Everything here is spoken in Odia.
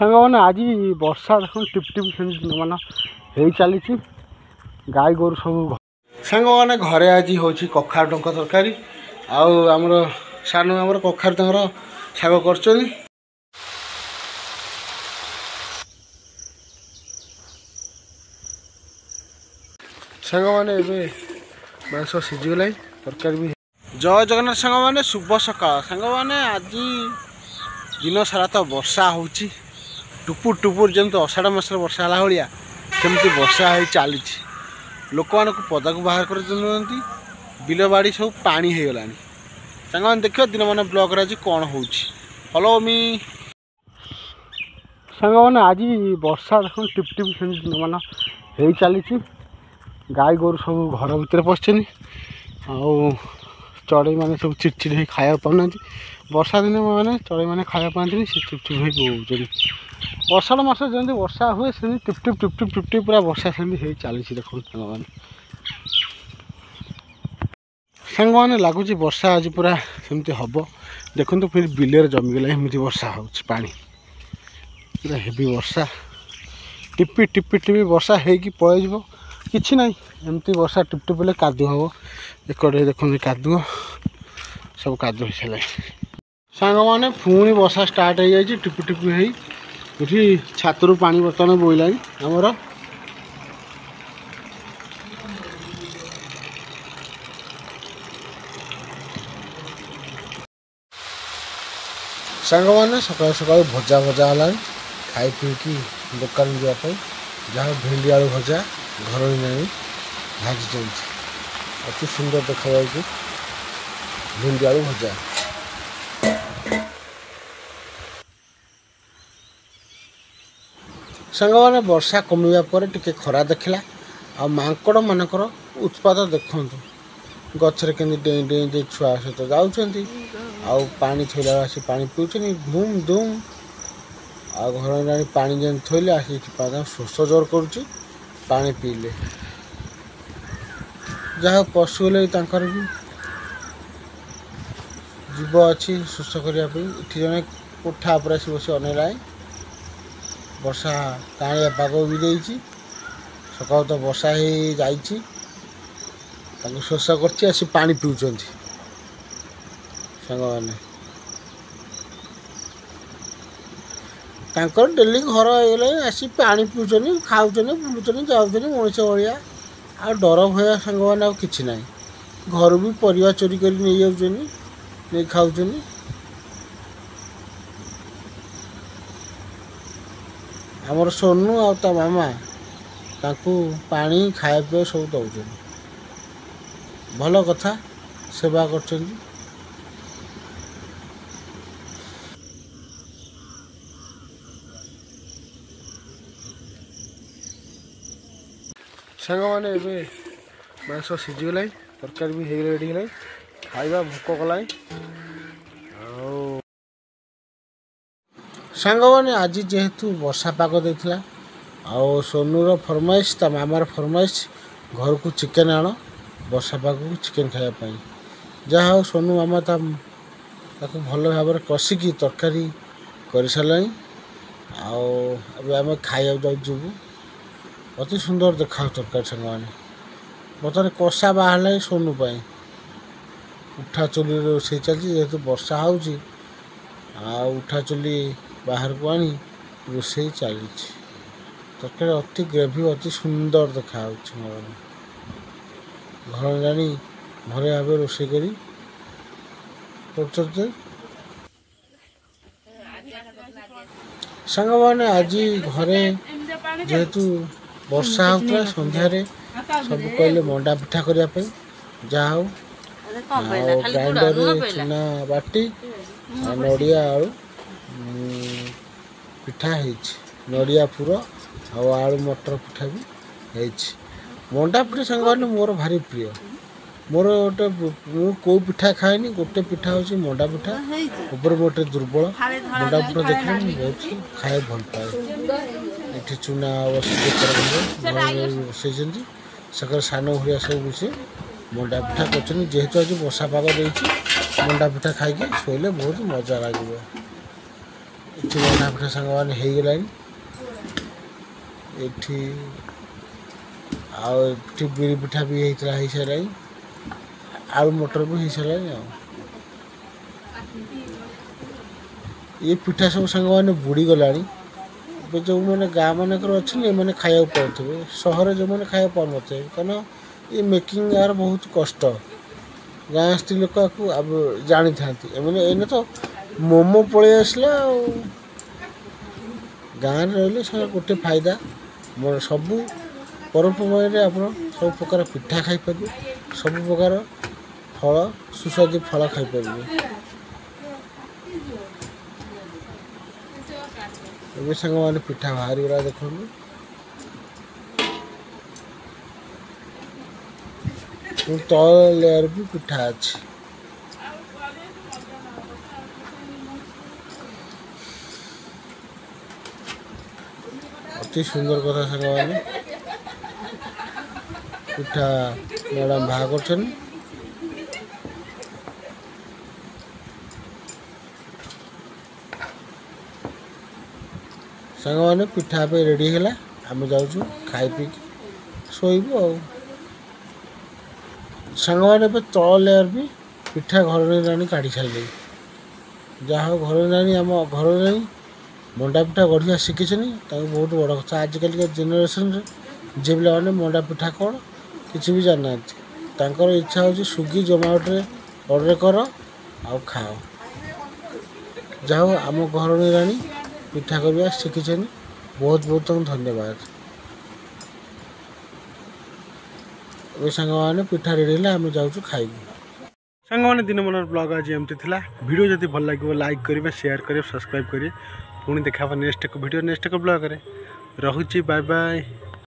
ସାଙ୍ଗମାନେ ଆଜି ବର୍ଷା ଦେଖୁନ ଟିପ୍ ଟିପ୍ ସେମିତି ମାନେ ହେଇ ଚାଲିଛି। ଗାଈ ଗୋରୁ ସବୁ ସାଙ୍ଗମାନେ ଘରେ ଆଜି ହେଉଛି କଖାରୁ ଡଙ୍କ ତରକାରୀ। ଆଉ ଆମର ସାନ ଆମର କଖାରୁ ତାଙ୍କର ଶାଗ କରୁଛନ୍ତି। ସାଙ୍ଗମାନେ ଏବେ ମାଂସ ସିଝିଗଲାଣି, ତରକାରୀ ବି। ଜୟ ଜଗନ୍ନାଥ ସାଙ୍ଗମାନେ, ଶୁଭ ସକାଳ। ସାଙ୍ଗମାନେ ଆଜି ଦିନ ସାରା ତ ବର୍ଷା ହେଉଛି, ଟୁପୁର ଟୁପୁର ଯେମିତି ଅଷାଢ଼ ମାସରେ ବର୍ଷା ହେଲା ଭଳିଆ ସେମିତି ବର୍ଷା ହେଇ ଚାଲିଛି। ଲୋକମାନଙ୍କୁ ପଦାକୁ ବାହାର କରି ଦେଉନାହାନ୍ତି, ବିଲ ବାଡ଼ି ସବୁ ପାଣି ହେଇଗଲାଣି। ସାଙ୍ଗମାନେ ଦେଖିବ ଦିନମାନ ବ୍ଲଗ୍ରେ ଆଜି କ'ଣ ହେଉଛି। ଫଲୋ ମି। ସାଙ୍ଗମାନେ ଆଜି ବର୍ଷା ଦେଖୁନ ଟିପ୍ ଟିପ୍ ସେମିତି ଦିନମାନ ହେଇ ଚାଲିଛି। ଗାଈ ଗୋରୁ ସବୁ ଘର ଭିତରେ ପଶିଛନ୍ତି। ଆଉ ଚଢ଼େଇ ମାନେ ସବୁ ଚିଡ଼ଚିଡ଼ ହେଇ ଖାଇବାକୁ ପାଉନାହାନ୍ତି। ବର୍ଷା ଦିନ ମାନେ ଚଢ଼େଇ ମାନେ ଖାଇବା ପାଆନ୍ତିନି, ସେ ଚିଡ଼ଚିଡ଼ ହେଇ ବୋଉଛନ୍ତି। ଅଷାଢ଼ ମାସ ଯେମିତି ବର୍ଷା ହୁଏ ସେମିତି tip tip tip tip tip tip ପୁରା ବର୍ଷା ସେମିତି ହେଇ ଚାଲିଛି। ଦେଖନ୍ତୁ ସାଙ୍ଗମାନେ ଲାଗୁଛି ବର୍ଷା ଆଜି ପୁରା ସେମିତି ହେବ। ଦେଖନ୍ତୁ ଫିର ବିଲରେ ଜମିଗଲା ଏମିତି ବର୍ଷା ହେଉଛି, ପାଣି ପୁରା ହେଭି ବର୍ଷା। ଟିପି ଟିପି ଟିପି ବର୍ଷା ହେଇକି ପଳେଇଯିବ, କିଛି ନାହିଁ। ଏମିତି ବର୍ଷା ଟିପ୍ ଟିପ୍ ହେଲେ କାଦୁଅ ହେବ। ଏକଡ଼େ ଦେଖନ୍ତୁ କାଦୁଅ, ସବୁ କାଦୁଅ ହେଇସାରିଲାଣି। ସାଙ୍ଗମାନେ ପୁଣି ବର୍ଷା ଷ୍ଟାର୍ଟ ହେଇଯାଇଛି, ଟିପି ଟିପି ହେଇ। ଏଠି ଛାତରୁ ପାଣି ବର୍ତ୍ତମାନ ବୋଇଲାଣି ଆମର। ସାଙ୍ଗମାନେ ସକାଳୁ ସକାଳୁ ଭଜା ହେଲାଣି, ଖାଇ ପିଇକି ଦୋକାନ ଯିବା ପାଇଁ। ଯାହା ଭେଣ୍ଡି ଆଳୁ ଭଜା ଘରୋଇ ନାଇଁ ଭାଜିଛନ୍ତି, ଅତି ସୁନ୍ଦର ଦେଖାଯାଉଛି ଭେଣ୍ଡି ଆଳୁ ଭଜା। ସାଙ୍ଗମାନେ ବର୍ଷା କମିବା ପରେ ଟିକେ ଖରା ଦେଖିଲା। ଆଉ ମାଙ୍କଡ଼ ମାନଙ୍କର ଉତ୍ପାତ ଦେଖନ୍ତୁ, ଗଛରେ କେମିତି ଡେଇଁ ଡେଇଁ ଯେ ଛୁଆ ସହିତ ଯାଉଛନ୍ତି। ଆଉ ପାଣି ଥୋଇଲା ବେଳେ ଆସି ପାଣି ପିଉଛନ୍ତି ଧୁମ୍ ଧୁମ୍। ଆଉ ଘର ଆଣି ପାଣି ଯେମିତି ଥୋଇଲେ ଆସିକି ଶୋଷ ଜୋର କରୁଛି ପାଣି ପିଇଲେ। ଯାହା ପଶୁ ହେଲେ ତାଙ୍କର ବି ଜୀବ ଅଛି ଶୋଷ କରିବା ପାଇଁ। ଏଠି ଜଣେ କୋଠା ଉପରେ ଆସି ବସି ଅନେଇଲାଣି। ବର୍ଷା କାଳିଆ ପାଗ ବି ଦେଇଛି, ସକାଳୁ ତ ବର୍ଷା ହେଇ ଯାଇଛି। ତାଙ୍କୁ ଶୋଷ କରୁଛି, ଆସି ପାଣି ପିଉଛନ୍ତି ସାଙ୍ଗମାନେ। ତାଙ୍କର ଡେଲି ଘର ହେଇଗଲେ ଆସି ପାଣି ପିଉଛନ୍ତି, ଖାଉଛନ୍ତି, ବୁଲୁଛନ୍ତି, ଯାଉଛନ୍ତି ମଣିଷ ଭଳିଆ। ଆଉ ଡର ଭୟ ସାଙ୍ଗମାନେ ଆଉ କିଛି ନାହିଁ। ଘରୁ ବି ପରିବା ଚୋରି କରି ନେଇଯାଉଛନ୍ତି, ନେଇ ଖାଉଛନ୍ତି। ଆମର ସୋନୁ ଆଉ ତା ମାମା ତାଙ୍କୁ ପାଣି ଖାଇବା ପିଇବା ସବୁ ଦେଉଛନ୍ତି। ଭଲ କଥା, ସେବା କରୁଛନ୍ତି। ସାଙ୍ଗମାନେ ଏବେ ମାଂସ ସିଝିଗଲାଣି, ତରକାରୀ ବି ହେଇ ରେଡ଼ି ହେଲାଣି। ଖାଇବା ଭୋକ କଲାଣି। ଆଉ ସାଙ୍ଗମାନେ ଆଜି ଯେହେତୁ ବର୍ଷା ପାଗ ଦେଇଥିଲା, ଆଉ ସୋନୁର ଫରମାଇଶ, ତା ମାମାର ଫରମାଇଶ ଘରକୁ ଚିକେନ ଆଣ, ବର୍ଷା ପାଗକୁ ଚିକେନ ଖାଇବା ପାଇଁ। ଯାହା ହଉ ସୋନୁ ମାମା ତାକୁ ଭଲ ଭାବରେ କଷିକି ତରକାରୀ କରିସାରିଲାଣି। ଆଉ ଏବେ ଆମେ ଖାଇବାକୁ ଯିବୁ। ଅତି ସୁନ୍ଦର ଦେଖାଯାଉଛି ତରକାରୀ ସାଙ୍ଗମାନେ। ବର୍ତ୍ତମାନ କଷା ବାହାରିଲାଣି ସୋନୁ ପାଇଁ। ଉଠା ଚୁଲିରେ ରୋଷେଇ ଚାଲିଛି, ଯେହେତୁ ବର୍ଷା ହେଉଛି। ଆଉ ଉଠା ଚୁଲି ବାହାରକୁ ଆଣି ରୋଷେଇ ଚାଲିଛି। ତରକାରୀ ଅତି ଗ୍ରେଭି ଅତି ସୁନ୍ଦର ଦେଖାଯାଉଛି। ଘର ଜାଣି ଘରେ ଭାବେ ରୋଷେଇ କରି କରୁଛନ୍ତି। ସାଙ୍ଗମାନେ ଆଜି ଘରେ ଯେହେତୁ ବର୍ଷା ହେଉଥିଲା, ସନ୍ଧ୍ୟାରେ ସବୁ କହିଲେ ମଣ୍ଡା ପିଠା କରିବା ପାଇଁ। ଯାହା ହଉ, ଆଉ ଗ୍ରାଇଣ୍ଡରରେ ଚୁନା ବାଟି ଆଉ ନଡ଼ିଆ ଆଳୁ ପିଠା ହେଇଛି। ନଡ଼ିଆ ପୁର ଆଉ ଆଳୁ ମଟର ପିଠା ବି ହେଇଛି। ମଣ୍ଡା ପିଠା ସାଙ୍ଗମାନେ ମୋର ଭାରି ପ୍ରିୟ। ମୋର ମୁଁ କେଉଁ ପିଠା ଖାଏନି, ଗୋଟେ ପିଠା ହେଉଛି ମଣ୍ଡା ପିଠା। ଉପରେ ଗୋଟେ ଦୁର୍ବଳ ମଣ୍ଡା ପିଠା ଦେଖିଲେ ମୁଁ ବହୁତ ଖାଇବାକୁ ଭଲ ପାଏ। ଏଠି ଚୁନା ବସେଇଛନ୍ତି, ସେକରେ ସାନ ଭଳିଆ ସବୁ ମିଶି ମଣ୍ଡା ପିଠା କରୁଛନ୍ତି। ଯେହେତୁ ଆଜି ବର୍ଷା ପାଗ ଦେଇଛି, ମଣ୍ଡା ପିଠା ଖାଇକି ଶୋଇଲେ ବହୁତ ମଜା ଲାଗିବ। ଏଠି ମଣ୍ଡା ପିଠା ସାଙ୍ଗମାନେ ହେଇଗଲାଣି। ଏଠି ଆଉ ଏଠି ବିରି ପିଠା ବି ହେଇଥିଲା, ହେଇସାରିଲାଣି। ଆଳୁ ମଟର ବି ହେଇସାରିଲାଣି। ଆଉ ଏ ପିଠା ସବୁ ସାଙ୍ଗମାନେ ବୁଡ଼ିଗଲାଣି। ଏବେ ଯେଉଁମାନେ ଗାଁ ମାନଙ୍କର ଅଛନ୍ତି ଏମାନେ ଖାଇବାକୁ ପାଉଥିବେ, ସହରରେ ଯେଉଁମାନେ ଖାଇବାକୁ ପାଉନଥିବେ, କାରଣ ଏ ମେକିଂ ଏହାର ବହୁତ କଷ୍ଟ। ଗାଁ ସ୍ତ୍ରୀ ଲୋକ ଆକୁ ଜାଣିଥାନ୍ତି। ଏମାନେ ଏଇନେ ତ ମୋମୋ ପଳେଇ ଆସିଲା ଆଉ। ଗାଁରେ ରହିଲେ ସେ ଗୋଟେ ଫାଇଦା, ସବୁ ପର୍ବପର୍ବାଣିରେ ଆପଣ ସବୁ ପ୍ରକାର ପିଠା ଖାଇପାରିବେ, ସବୁ ପ୍ରକାର ଫଳ, ସୁସ୍ୱାଦୁ ଫଳ ଖାଇପାରିବେ। ଏବେ ସାଙ୍ଗମାନେ ପିଠା ବାହାରିଗଲା ଦେଖନ୍ତୁ। ତଳ ଲେୟାର ବି ପିଠା ଅଛି। ଅତି ସୁନ୍ଦର କଥା ସାଙ୍ଗମାନେ, ପିଠା ମ୍ୟାଡ଼ାମ ବାହାର କରୁଛନ୍ତି। ସାଙ୍ଗମାନେ ପିଠା ପାଇଁ ରେଡ଼ି ହେଲା, ଆମେ ଯାଉଛୁ ଖାଇ ପିଇକି ଶୋଇବୁ ଆଉ। ସାଙ୍ଗମାନେ ଏବେ ତଳ ଲେୟାର ବି ପିଠା ଘରେ ରାଣୀ କାଢ଼ି ସାରିଲେଣି। ଯାହା ହଉ ଘରେ ରାଣୀ, ଆମ ଘରେ ରାଣୀ ମଣ୍ଡା ପିଠା ଗଢ଼ିବା ଶିଖିଛନ୍ତି, ତାଙ୍କୁ ବହୁତ ବଡ଼ କଥା। ଆଜିକାଲିକା ଜେନେରେସନରେ ଝିଅ ପିଲାମାନେ ମଣ୍ଡା ପିଠା କ'ଣ କିଛି ବି ଜାଣିନାହାନ୍ତି। ତାଙ୍କର ଇଚ୍ଛା ହେଉଛି ସ୍ୱିଗି ଜୋମାଟୋରେ ଅର୍ଡ଼ର କର ଆଉ ଖାଅ। ଯାହା ହଉ ଆମ ଘରେ ରାଣୀ ପିଠା କରିବା ଶିଖିଛନ୍ତି, ବହୁତ ବହୁତ ତାଙ୍କୁ ଧନ୍ୟବାଦ। ଏବେ ସାଙ୍ଗମାନେ ପିଠା ରେଡ଼ି ହେଲେ ଆମେ ଯାଉଛୁ ଖାଇବୁ। ସାଙ୍ଗମାନେ ଦିନମାନର ବ୍ଲଗ୍ ଆଜି ଏମିତି ଥିଲା। ଭିଡ଼ିଓ ଯଦି ଭଲ ଲାଗିବ ଲାଇକ୍ କରିବେ, ସେୟାର କରିବେ, ସବସ୍କ୍ରାଇବ୍ କରିବେ। ପୁଣି ଦେଖା ହେବ ନେକ୍ସଟ ଏକ ଭିଡ଼ିଓ, ନେକ୍ସଟ ଏକ ବ୍ଲଗ୍ରେ। ରହୁଛି, ବାଏ ବାଏ।